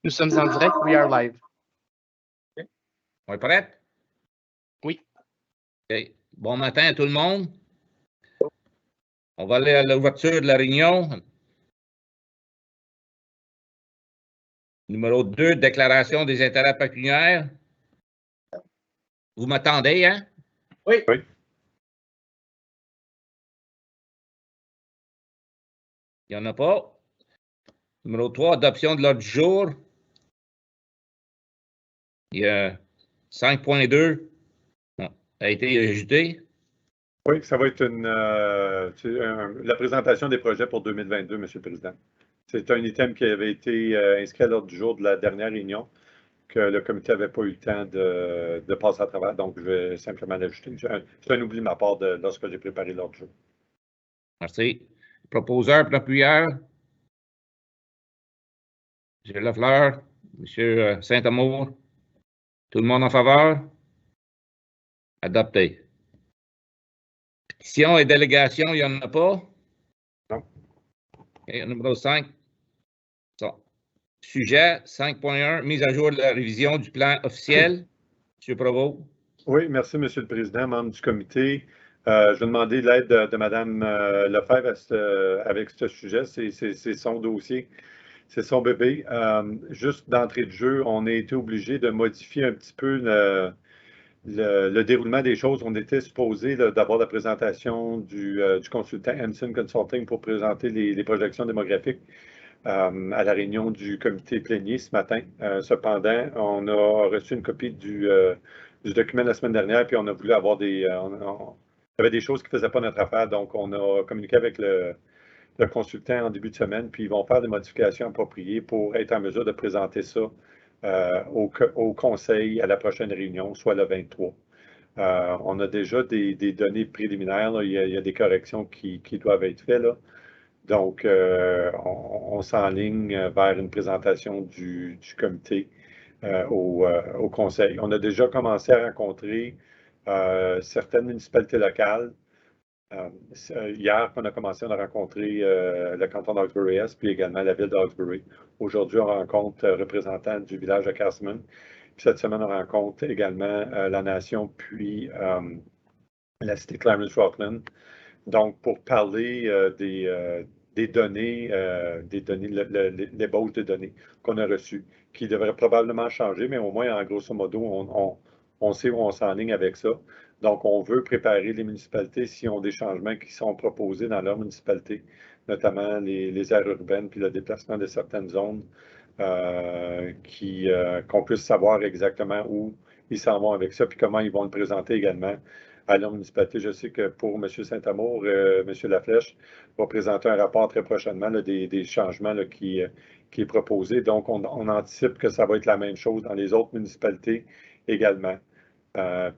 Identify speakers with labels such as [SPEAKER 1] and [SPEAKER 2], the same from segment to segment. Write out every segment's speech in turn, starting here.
[SPEAKER 1] Nous sommes en direct. We are live.
[SPEAKER 2] Okay. On est prêt?
[SPEAKER 1] Oui.
[SPEAKER 2] OK. Bon matin à tout le monde. On va aller à l'ouverture de la réunion. Numéro 2, déclaration des intérêts pécuniaires. Vous m'attendez, hein?
[SPEAKER 3] Oui. Oui.
[SPEAKER 2] Il n'y en a pas. Numéro 3, adoption de l'ordre du jour. Il y a 5.2 a été ajouté.
[SPEAKER 3] Oui, ça va être la présentation des projets pour 2022, M. le Président. C'est un item qui avait été inscrit à l'ordre du jour de la dernière réunion, que le comité n'avait pas eu le temps de passer à travers, donc je vais simplement l'ajouter. C'est un oubli de ma part lorsque j'ai préparé l'ordre du jour.
[SPEAKER 2] Merci. Proposeur, appuyeur. M. Lafleur, M. Saint-Amour. Tout le monde en faveur? Adopté. Pétition et délégation, il n'y en a pas?
[SPEAKER 3] Non.
[SPEAKER 2] Okay, numéro 5. Ça. Sujet 5.1, mise à jour de la révision du plan officiel. M. Provost.
[SPEAKER 3] Oui, merci, M. le Président, membre du comité. Je vais demander l'aide de Mme Lefebvre avec ce sujet. C'est son dossier. C'est son bébé. Juste d'entrée de jeu, on a été obligé de modifier un petit peu le déroulement des choses. On était supposé d'avoir la présentation du consultant Hanson Consulting pour présenter les projections démographiques à la réunion du comité plénier ce matin. Cependant, on a reçu une copie du document la semaine dernière, puis on a voulu avoir il y avait des choses qui ne faisaient pas notre affaire, donc on a communiqué avec le consultant en début de semaine, puis ils vont faire des modifications appropriées pour être en mesure de présenter ça au conseil à la prochaine réunion, soit le 23. On a déjà des données préliminaires. Là. Il y a des corrections qui doivent être faites. Là. Donc, on s'enligne vers une présentation du comité au conseil. On a déjà commencé à rencontrer certaines municipalités locales. Hier, qu'on a commencé, on a rencontré le canton d'Hawkesbury-Est, puis également la ville d'Hawkesbury. Aujourd'hui, on rencontre représentants du village de Casselman. Puis cette semaine, on rencontre également la Nation, puis la cité Clarence-Rockland. Donc, pour parler des données, l'ébauche de données qu'on a reçues, qui devraient probablement changer, mais au moins, en grosso modo, on sait où on s'enligne avec ça. Donc, on veut préparer les municipalités s'ils ont des changements qui sont proposés dans leur municipalité, notamment les aires urbaines puis le déplacement de certaines zones, qu'on puisse savoir exactement où ils s'en vont avec ça, puis comment ils vont le présenter également à leur municipalité. Je sais que pour M. Saint-Amour, M. Laflèche va présenter un rapport très prochainement là, des changements là, qui est proposé. Donc, on anticipe que ça va être la même chose dans les autres municipalités également.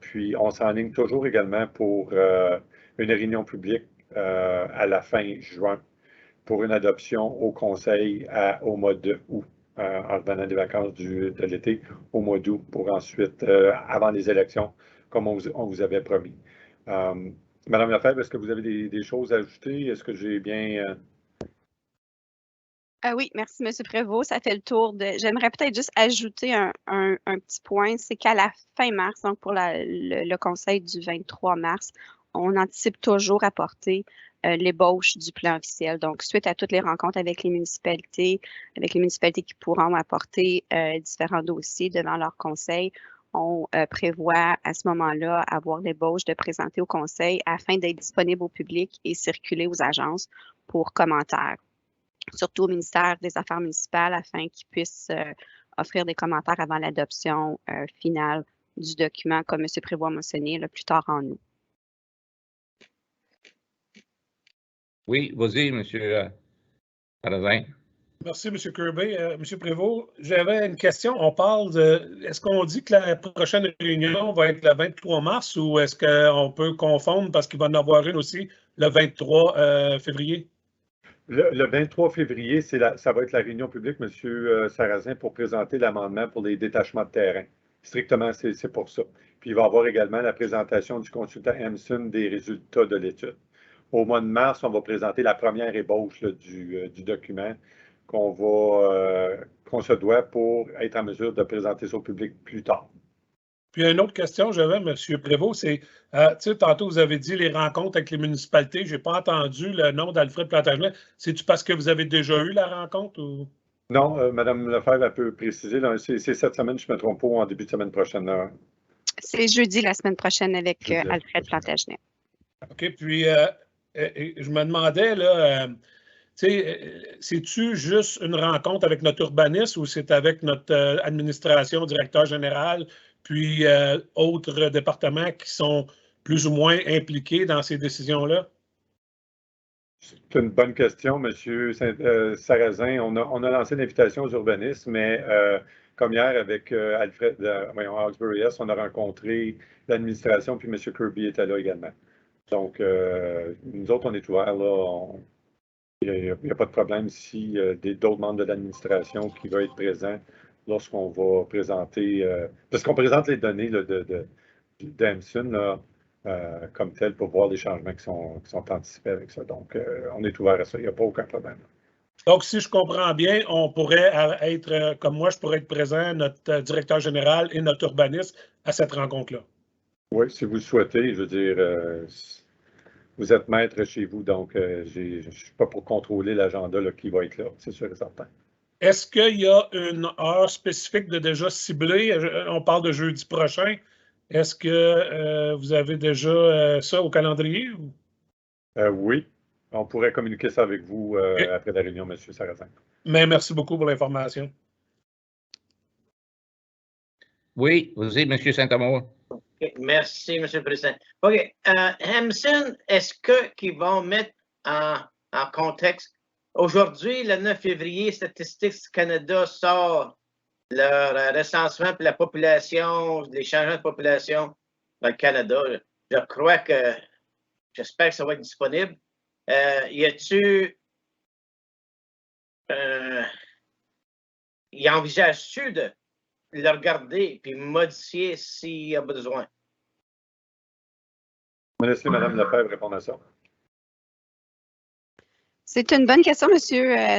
[SPEAKER 3] Puis, on s'enligne toujours également pour une réunion publique à la fin juin pour une adoption au Conseil au mois d'août, en revenant des vacances de l'été au mois d'août, pour ensuite, avant les élections, comme on vous avait promis. Madame Lefebvre, est-ce que vous avez des choses à ajouter? Est-ce que j'ai bien...
[SPEAKER 4] Oui, merci, M. Prévost. Ça fait le tour de... J'aimerais peut-être juste ajouter un petit point, c'est qu'à la fin mars, donc pour le conseil du 23 mars, on anticipe toujours apporter l'ébauche du plan officiel. Donc, suite à toutes les rencontres avec les municipalités qui pourront apporter différents dossiers devant leur conseil, on prévoit à ce moment-là avoir l'ébauche de présenter au conseil afin d'être disponible au public et circuler aux agences pour commentaires, surtout au ministère des Affaires municipales, afin qu'ils puissent offrir des commentaires avant l'adoption finale du document, comme M. Prévost a mentionné, le plus tard en août.
[SPEAKER 2] Oui, vas-y, M. Parazin.
[SPEAKER 5] Merci, M. Kirby. M. Prévost, j'avais une question. On parle de... Est-ce qu'on dit que la prochaine réunion va être le 23 mars ou est-ce qu'on peut confondre parce qu'il va en avoir une aussi le 23 février?
[SPEAKER 3] Le 23 février, ça va être la réunion publique, M. Sarrazin, pour présenter l'amendement pour les détachements de terrain. Strictement, c'est pour ça. Puis il va y avoir également la présentation du consultant Hanson des résultats de l'étude. Au mois de mars, on va présenter la première ébauche là, du document qu'on se doit pour être en mesure de présenter ça au public plus tard.
[SPEAKER 5] Puis une autre question que j'avais, M. Prévost, c'est, tu sais, tantôt vous avez dit les rencontres avec les municipalités. Je n'ai pas entendu le nom d'Alfred Plantagenet. C'est-tu parce que vous avez déjà eu la rencontre ou?
[SPEAKER 3] Non, Mme Lefebvre, elle peut préciser. C'est cette semaine, je ne me trompe pas, ou en début de semaine prochaine. Là.
[SPEAKER 4] C'est jeudi la semaine prochaine avec
[SPEAKER 3] Jeudi, la
[SPEAKER 4] Alfred
[SPEAKER 3] semaine prochaine.
[SPEAKER 4] Plantagenet.
[SPEAKER 5] OK, puis je me demandais, là, tu sais, c'est-tu juste une rencontre avec notre urbaniste ou c'est avec notre administration, directeur général, puis autres départements qui sont plus ou moins impliqués dans ces décisions-là?
[SPEAKER 3] C'est une bonne question, M. Sarrazin. On a lancé l'invitation aux urbanistes, mais comme hier avec Alfred, Hawkesbury S, on a rencontré l'administration, puis M. Kirby était là également. Donc, nous autres, on est ouverts, là. Il n'y a pas de problème si d'autres membres de l'administration qui veulent être présents lorsqu'on va présenter, parce qu'on présente les données là, d'Amson comme tel pour voir les changements qui sont anticipés avec ça. Donc, on est ouvert à ça. Il n'y a pas aucun problème.
[SPEAKER 5] Donc, si je comprends bien, on pourrait être, comme moi, je pourrais être présent, notre directeur général et notre urbaniste à cette rencontre-là.
[SPEAKER 3] Oui, si vous le souhaitez, je veux dire, vous êtes maître chez vous, donc je ne suis pas pour contrôler l'agenda qui va être là, c'est sûr et certain.
[SPEAKER 5] Est-ce qu'il y a une heure spécifique de déjà ciblée? On parle de jeudi prochain. Est-ce que vous avez déjà ça au calendrier?
[SPEAKER 3] Oui, on pourrait communiquer ça avec vous après la réunion, M. Sarrazin.
[SPEAKER 5] Mais merci beaucoup pour l'information.
[SPEAKER 2] Oui, vas-y, M. Saint-Amour.
[SPEAKER 6] Okay, merci, M. le Président. OK. Amson, est-ce qu'ils vont mettre en contexte? Aujourd'hui, le 9 février, Statistiques Canada sort leur recensement pour la population, les changements de population dans le Canada. Je crois que, j'espère que ça va être disponible. Envisage-tu de le regarder et modifier s'il y a besoin?
[SPEAKER 3] Je vais laisser Mme Lefebvre répondre à ça.
[SPEAKER 4] C'est une bonne question, M.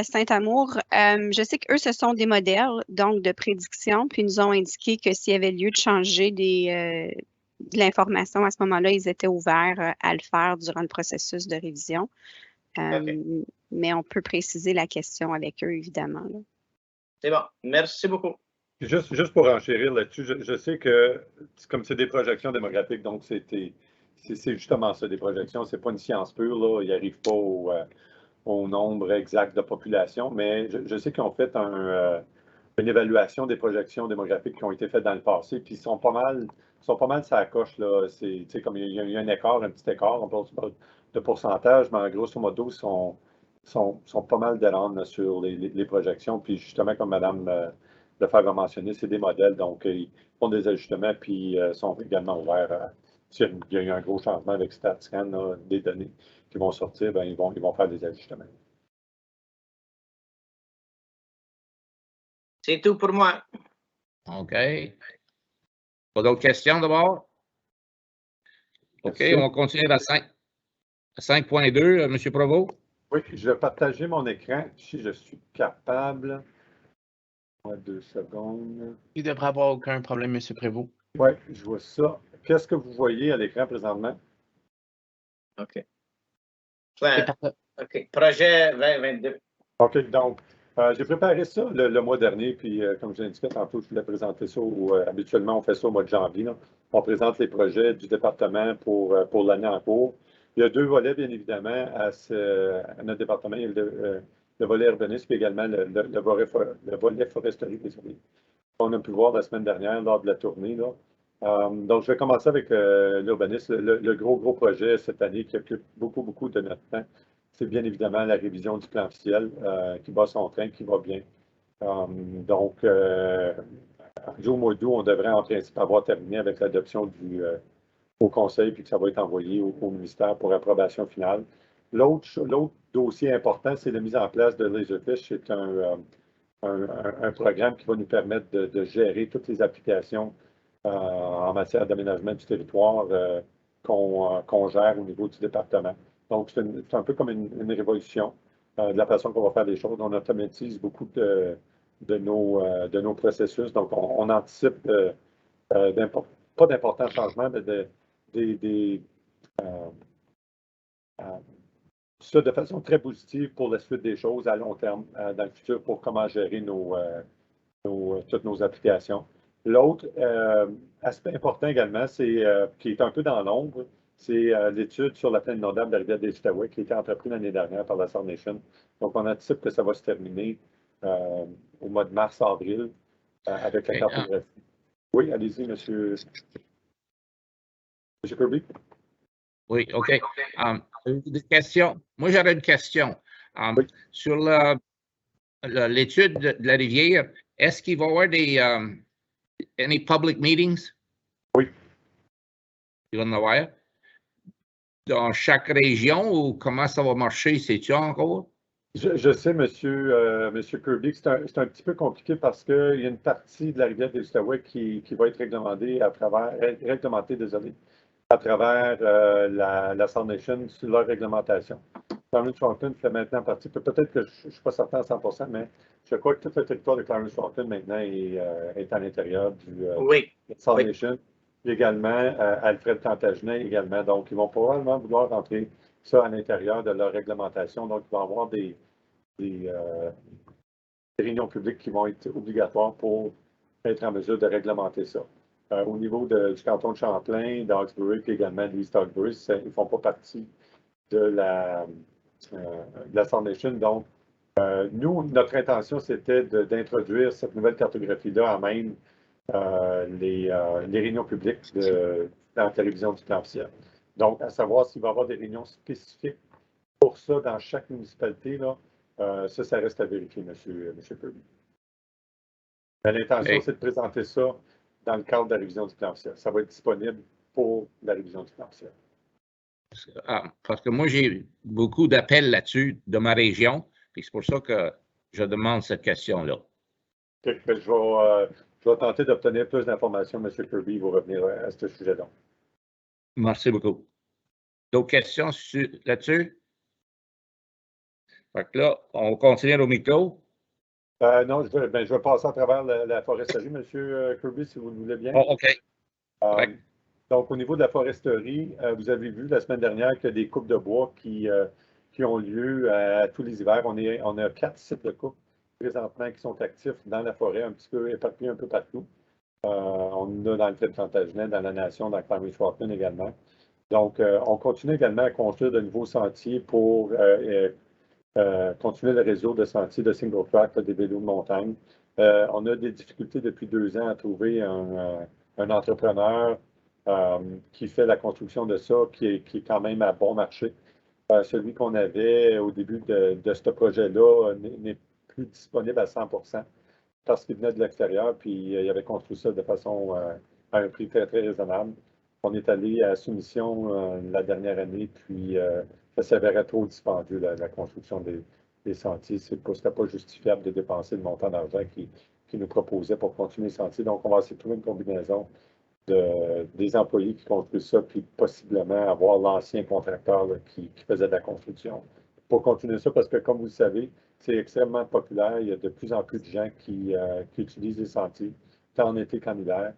[SPEAKER 4] Saint-Amour. Je sais qu'eux, ce sont des modèles donc de prédiction, puis ils nous ont indiqué que s'il y avait lieu de changer de l'information à ce moment-là, ils étaient ouverts à le faire durant le processus de révision.
[SPEAKER 6] Okay.
[SPEAKER 4] Mais on peut préciser la question avec eux, évidemment.
[SPEAKER 6] C'est bon. Merci beaucoup.
[SPEAKER 3] Juste pour enchérir là-dessus, je sais que comme c'est des projections démographiques, donc c'est justement ça, des projections. C'est pas une science pure, là. Ils n'arrivent pas au nombre exact de population, mais je sais qu'ils ont fait une évaluation des projections démographiques qui ont été faites dans le passé, puis ils sont pas mal sur la coche, là. C'est comme il y a un écart, un petit écart, on parle de pourcentage, mais grosso modo, ils sont pas mal de sur les projections. Puis justement, comme Mme Lefebvre a mentionné, c'est des modèles, donc ils font des ajustements, puis sont également ouverts s'il y a eu un gros changement avec StatScan, des données qui vont sortir, bien, ils vont faire des ajustements.
[SPEAKER 6] C'est tout pour moi.
[SPEAKER 2] OK. Pas d'autres questions d'abord? OK,
[SPEAKER 3] Merci.
[SPEAKER 2] on va continuer à 5.2, M. Provost.
[SPEAKER 3] Oui, je vais partager mon écran si je suis capable. 2 secondes.
[SPEAKER 1] Il ne devrait avoir aucun problème, M. Prévost.
[SPEAKER 3] Oui, je vois ça. Qu'est-ce que vous voyez à l'écran présentement?
[SPEAKER 6] OK.
[SPEAKER 1] C'est parfait.
[SPEAKER 6] OK. Projet 2022.
[SPEAKER 3] OK, donc, j'ai préparé ça le mois dernier, puis comme je l'indiquais tantôt, je voulais présenter ça. Habituellement, on fait ça au mois de janvier. Là. On présente les projets du département pour l'année en cours. Il y a 2 volets, bien évidemment, à notre département. Il y a le volet urbanisme et également le volet foresterie, désolé. On a pu voir la semaine dernière lors de la tournée. Là. Donc, je vais commencer avec l'urbanisme. Le gros projet cette année qui occupe beaucoup de notre temps, c'est bien évidemment la révision du plan officiel qui bat son train, qui va bien. Donc, au mois d'août, on devrait en principe avoir terminé avec l'adoption au conseil, puis que ça va être envoyé au ministère pour approbation finale. L'autre dossier important, c'est la mise en place de Laserfish. C'est un programme qui va nous permettre de gérer toutes les applications en matière d'aménagement du territoire qu'on gère au niveau du département. Donc, c'est un peu comme une révolution. de la façon qu'on va faire les choses. On automatise beaucoup de nos processus. Donc, on anticipe pas d'importants changements, mais ça de façon très positive pour la suite des choses à long terme dans le futur pour comment gérer toutes nos applications. L'autre aspect important également, qui est un peu dans l'ombre, c'est l'étude sur la plaine inondable de la rivière des Outaouais qui a été entreprise l'année dernière par la Sound Nation. Donc, on anticipe que ça va se terminer au mois de mars-avril avec la cartographie. Oui, allez-y, M. Kirby.
[SPEAKER 2] Oui, OK. Des questions. Moi, j'aurais une question.
[SPEAKER 3] Oui.
[SPEAKER 2] Sur l'étude de la rivière, est-ce qu'il va y avoir des any public meetings?
[SPEAKER 3] Oui.
[SPEAKER 2] Il va y en avoir? Dans chaque région ou comment ça va marcher, sais-tu encore?
[SPEAKER 3] Je sais, Monsieur Kirby, que c'est un petit peu compliqué parce qu'il y a une partie de la rivière des Outaouais qui va être réglementée à travers la Sound Nation sur leur réglementation. Clarence-Swanton fait maintenant partie, peut-être que je ne suis pas certain à 100%, mais je crois que tout le territoire de Clarence-Swanton maintenant est à l'intérieur de la Sound Nation. Également, Alfred Plantagenet également. Donc, ils vont probablement vouloir rentrer ça à l'intérieur de leur réglementation. Donc, il va y avoir des réunions publiques qui vont être obligatoires pour être en mesure de réglementer ça. Au niveau du canton de Champlain, d'Hawkesbury et également de East Hawkesbury, ils ne font pas partie de la Sound Nation. Donc, nous, notre intention, c'était d'introduire cette nouvelle cartographie-là à même les réunions publiques dans la télévision du plan officiel. Donc, à savoir s'il va y avoir des réunions spécifiques pour ça dans chaque municipalité, là, ça reste à vérifier, M. Kirby. Mais l'intention, c'est de présenter ça dans le cadre de la révision du plan officiel. Ça va être disponible pour la révision du plan officiel.
[SPEAKER 2] Parce que moi, j'ai beaucoup d'appels là-dessus de ma région, et c'est pour ça que je demande cette question-là.
[SPEAKER 3] Okay, je vais tenter d'obtenir plus d'informations, M. Kirby, vous revenir à ce sujet-là.
[SPEAKER 2] Merci beaucoup. D'autres questions là-dessus? Fait que là, on continue au micro.
[SPEAKER 3] Non, je vais passer à travers la foresterie, M. Kirby, si vous le voulez bien.
[SPEAKER 2] Oh, OK.
[SPEAKER 3] Donc, au niveau de la foresterie, vous avez vu la semaine dernière qu'il y a des coupes de bois qui ont lieu à tous les hivers. On a 4 sites de coupe présentement qui sont actifs dans la forêt, un petit peu éparpillés un peu partout. On en a dans le Plantagenet, dans la Nation, dans Clarence-Swanton également. Donc, on continue également à construire de nouveaux sentiers pour continuer le réseau de sentiers de single track, des vélos de montagne. On a des difficultés depuis 2 ans à trouver un entrepreneur qui fait la construction de ça, qui est quand même à bon marché. Celui qu'on avait au début de ce projet-là n'est plus disponible à 100% parce qu'il venait de l'extérieur, puis il avait construit ça de façon à un prix très, très raisonnable. On est allé à soumission la dernière année, puis ça s'avérait trop dispendieux, la construction des sentiers. C'était pas justifiable de dépenser le montant d'argent qu'ils nous proposaient pour continuer les sentiers. Donc, on va essayer de trouver une combinaison des employés qui construisent ça, puis possiblement avoir l'ancien contracteur là, qui faisait de la construction. Pour continuer ça, parce que comme vous le savez, c'est extrêmement populaire. Il y a de plus en plus de gens qui utilisent les sentiers, tant en été qu'en hiver.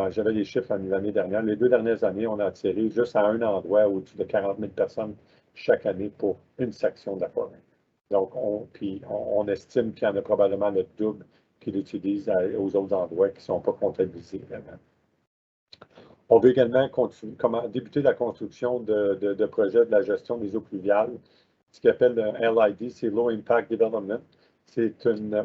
[SPEAKER 3] J'avais les chiffres l'année dernière. Les 2 dernières années, on a attiré juste à un endroit au-dessus de 40 000 personnes chaque année pour une section de la forêt. Donc, on estime qu'il y en a probablement le double qui l'utilisent aux autres endroits qui ne sont pas comptabilisés vraiment. On veut également débuter la construction de projets de la gestion des eaux pluviales, ce qu'on appelle le LID, c'est Low Impact Development.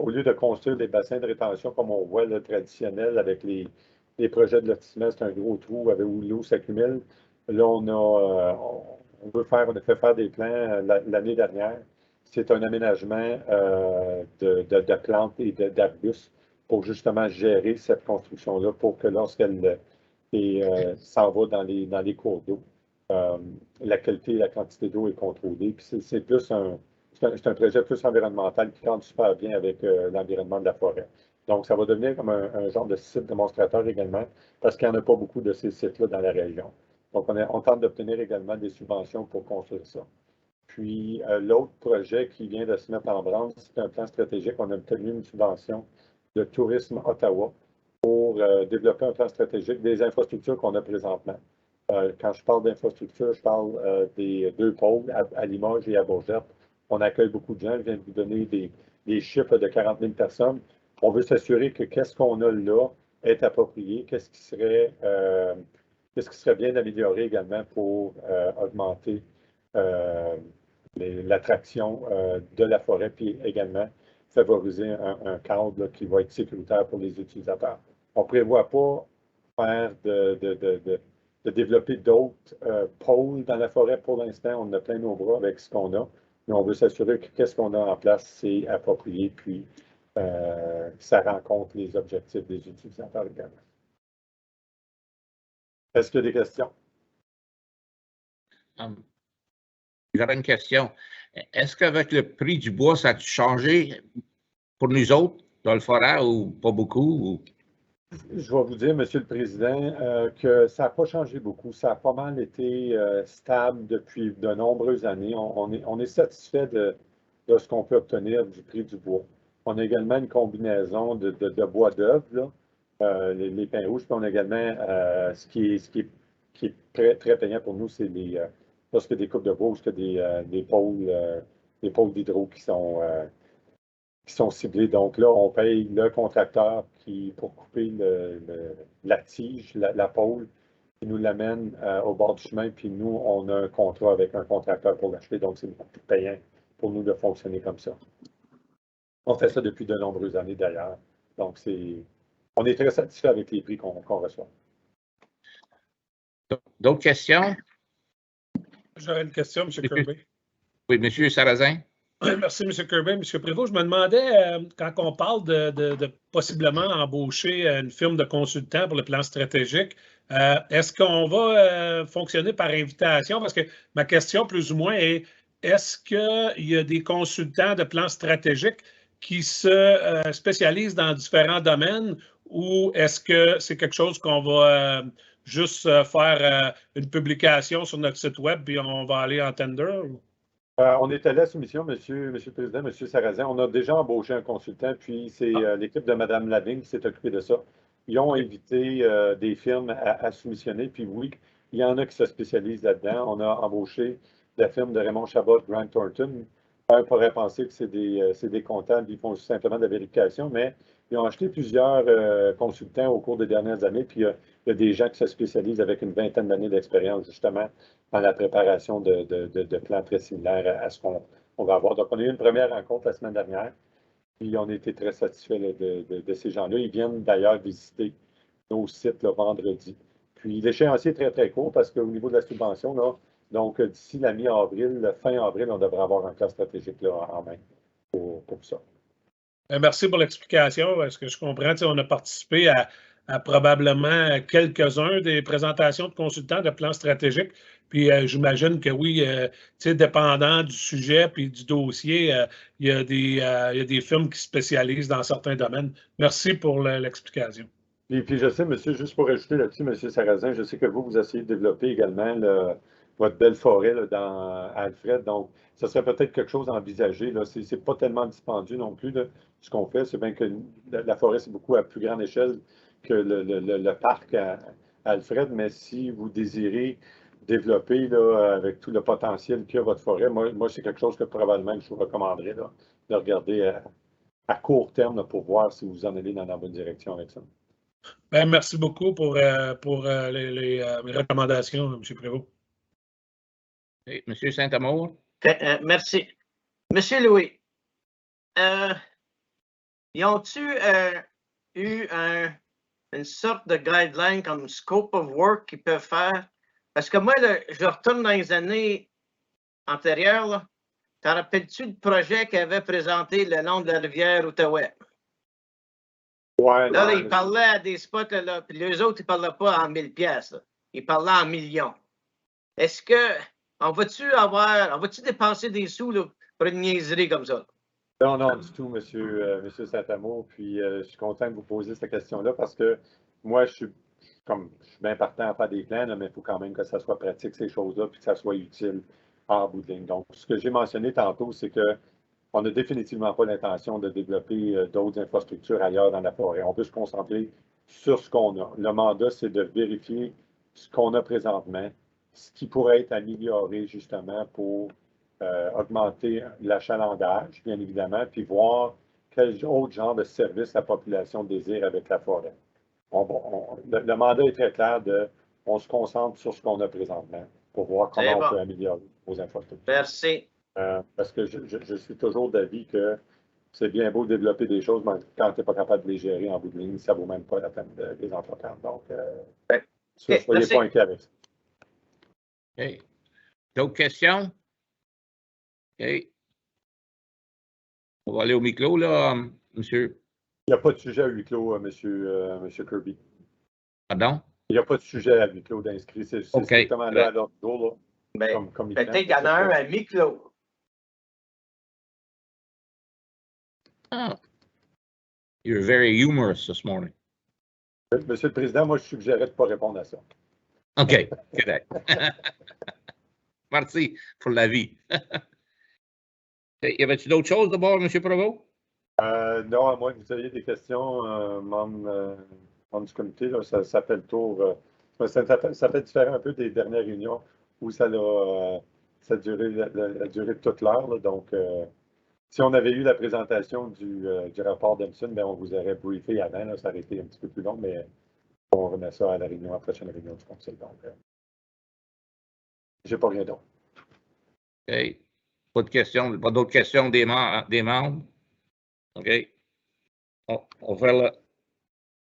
[SPEAKER 3] Au lieu de construire des bassins de rétention comme on voit le traditionnel avec les projets de lotissement, c'est un gros trou où l'eau s'accumule. Là, on a fait faire des plans l'année dernière. C'est un aménagement de plantes et d'arbustes pour justement gérer cette construction-là pour que lorsqu'elle s'en va dans les cours d'eau, la qualité et la quantité d'eau est contrôlée. Puis c'est un projet plus environnemental qui cadre super bien avec l'environnement de la forêt. Donc, ça va devenir comme un genre de site démonstrateur également, parce qu'il n'y en a pas beaucoup de ces sites-là dans la région. Donc, on tente d'obtenir également des subventions pour construire ça. Puis l'autre projet qui vient de se mettre en branle, c'est un plan stratégique. On a obtenu une subvention de Tourisme Ottawa pour développer un plan stratégique des infrastructures qu'on a présentement. Quand je parle d'infrastructures, je parle des deux pôles, à Limoges et à Bourget. On accueille beaucoup de gens. Je viens de vous donner des chiffres de 40 000 personnes. On veut s'assurer que qu'est-ce qu'on a là est approprié, qu'est-ce qui serait bien amélioré également pour augmenter l'attraction de la forêt, puis également favoriser un cadre là, qui va être sécuritaire pour les utilisateurs. On ne prévoit pas faire de développer d'autres pôles dans la forêt pour l'instant. On a plein nos bras avec ce qu'on a, mais on veut s'assurer que qu'est-ce qu'on a en place, c'est approprié, puis ça rencontre les objectifs des utilisateurs également. Est-ce qu'il y a des questions?
[SPEAKER 2] J'aurais une question. Est-ce qu'avec le prix du bois, ça a changé pour nous autres dans le forêt ou pas beaucoup?
[SPEAKER 3] Je vais vous dire, Monsieur le Président, que ça n'a pas changé beaucoup. Ça a pas mal été stable depuis de nombreuses années. On est satisfait de ce qu'on peut obtenir du prix du bois. On a également une combinaison de bois d'œuvre, les pins rouges, puis on a également ce qui est très, très payant pour nous, c'est lorsque des coupes de bois, que des pôles d'hydro qui sont ciblés. Donc là, on paye le contracteur pour couper la tige, la pôle, qui nous l'amène au bord du chemin, puis nous, on a un contrat avec un contracteur pour l'acheter, donc c'est beaucoup plus payant pour nous de fonctionner comme ça. On fait ça depuis de nombreuses années d'ailleurs. Donc, on est très satisfait avec les prix qu'on reçoit.
[SPEAKER 2] D'autres questions?
[SPEAKER 5] J'aurais une question, M. Kirby.
[SPEAKER 2] Oui, M. Sarrazin.
[SPEAKER 5] Merci, M. Kirby. M. Prévost, je me demandais, quand on parle de possiblement embaucher une firme de consultants pour le plan stratégique, est-ce qu'on va fonctionner par invitation? Parce que ma question, plus ou moins, est-ce qu'il y a des consultants de plan stratégique qui se spécialisent dans différents domaines ou est-ce que c'est quelque chose qu'on va juste faire une publication sur notre site web puis on va aller en tender?
[SPEAKER 3] On est allé à la soumission, Monsieur le Président, M. Sarrazin. On a déjà embauché un consultant, puis c'est l'équipe de Mme Lavigne qui s'est occupée de ça. Ils ont invité des firmes à soumissionner, puis oui, il y en a qui se spécialisent là-dedans. On a embauché la firme de Raymond Chabot, Grant Thornton. On pourrait penser que c'est des comptables, ils font simplement de la vérification, mais ils ont acheté plusieurs consultants au cours des dernières années, puis il y a des gens qui se spécialisent avec une vingtaine d'années d'expérience, justement, dans la préparation de plans très similaires à ce qu'on va avoir. Donc, on a eu une première rencontre la semaine dernière, puis on a été très satisfaits de ces gens-là. Ils viennent d'ailleurs visiter nos sites le vendredi. Puis l'échéancier est très, très court parce qu'au niveau de la subvention, là, donc d'ici la mi-avril, fin avril, on devrait avoir un plan stratégique là, en main pour ça.
[SPEAKER 5] Merci pour l'explication. Est-ce que je comprends? On a participé à probablement quelques-uns des présentations de consultants de plans stratégiques. Puis j'imagine que oui, dépendant du sujet puis du dossier, il y a des firmes qui spécialisent dans certains domaines. Merci pour l'explication.
[SPEAKER 3] Et puis je sais, monsieur, juste pour ajouter là-dessus, monsieur Sarrazin, je sais que vous essayez de développer également votre belle forêt là, dans Alfred. Donc, ça serait peut-être quelque chose à envisager. Ce n'est pas tellement dispendieux non plus. Là. Ce qu'on fait, c'est bien que la forêt, c'est beaucoup à plus grande échelle que le parc à Alfred. Mais si vous désirez développer là, avec tout le potentiel qu'a votre forêt, moi c'est quelque chose que probablement je vous recommanderais là, de regarder à court terme là, pour voir si vous en allez dans la bonne direction avec ça.
[SPEAKER 5] Bien, merci beaucoup pour les recommandations, M. Prévost.
[SPEAKER 2] Et M. Saint-Amour.
[SPEAKER 6] Merci. Monsieur Louis, ils ont-tu eu une sorte de guideline comme scope of work qu'ils peuvent faire? Parce que moi, là, je retourne dans les années antérieures. T'en rappelles-tu du projet qu'ils avaient présenté le long de la rivière Outaouais?
[SPEAKER 3] Ouais,
[SPEAKER 6] là, ils parlaient à des spots, là, puis les autres, ils ne parlaient pas en 1000 pièces. Ils parlaient en millions. Est-ce que on va-tu dépenser des sous là, pour une niaiserie comme ça?
[SPEAKER 3] Non, non, du tout, monsieur Saint-Amour. Puis je suis content que vous posiez cette question-là parce que moi, je suis bien partant à faire des plans, là, mais il faut quand même que ça soit pratique, ces choses-là, puis que ça soit utile. en bout de ligne. Donc, ce que j'ai mentionné tantôt, c'est qu'on n'a définitivement pas l'intention de développer d'autres infrastructures ailleurs dans la forêt. On veut se concentrer sur ce qu'on a. Le mandat, c'est de vérifier ce qu'on a présentement, ce qui pourrait être amélioré justement pour augmenter l'achalandage, bien évidemment, puis voir quel autre genre de service la population désire avec la forêt. Le mandat est très clair on se concentre sur ce qu'on a présentement pour voir comment on peut améliorer nos infrastructures.
[SPEAKER 6] Merci.
[SPEAKER 3] Parce que je suis toujours d'avis que c'est bien beau de développer des choses, mais quand tu n'es pas capable de les gérer en bout de ligne, ça ne vaut même pas la peine de les entreprendre. Donc, soyez pas inquiets avec ça.
[SPEAKER 2] OK. D'autres questions? OK. On va aller au micro, là, monsieur.
[SPEAKER 3] Il n'y a pas de sujet à huis clos, monsieur Kirby.
[SPEAKER 2] Pardon?
[SPEAKER 3] Il n'y a pas de sujet à huis clos d'inscrit. C'est strictement là à l'ordre du jour.
[SPEAKER 6] Peut-être qu'il y en a un à mi-clos.
[SPEAKER 2] Oh. You're very humorous this morning.
[SPEAKER 3] Monsieur le Président, moi, je suggérais de ne pas répondre à ça.
[SPEAKER 2] OK, correct. Merci pour l'avis. Y avait-il d'autres choses d'abord, M. Provost?
[SPEAKER 3] Non, à moins que vous ayez des questions, membres du comité, là, ça fait le tour. Ça fait différent un peu des dernières réunions où ça a duré toute l'heure. Donc, si on avait eu la présentation du rapport d'Emson, ben, on vous aurait briefé avant. Là, ça aurait été un petit peu plus long, mais on remet ça à la prochaine réunion du conseil. Donc, j'ai pas rien d'autre.
[SPEAKER 2] OK. Pas de questions, pas d'autres questions des membres? OK. On va faire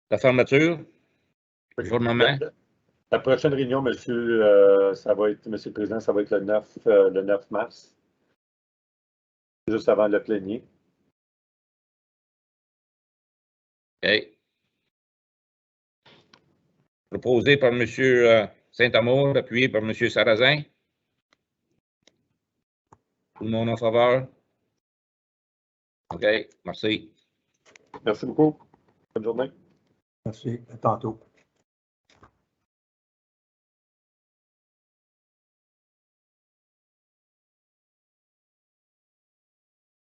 [SPEAKER 2] la fermeture.
[SPEAKER 3] La prochaine réunion, monsieur, ça va être, monsieur le Président, ça va être le 9 mars, juste avant le plénier.
[SPEAKER 2] OK. Proposé par M. Saint-Amour, appuyé par M. Sarrazin. Tout le monde en faveur? OK, merci.
[SPEAKER 3] Merci beaucoup. Bonne journée.
[SPEAKER 7] Merci. À tantôt.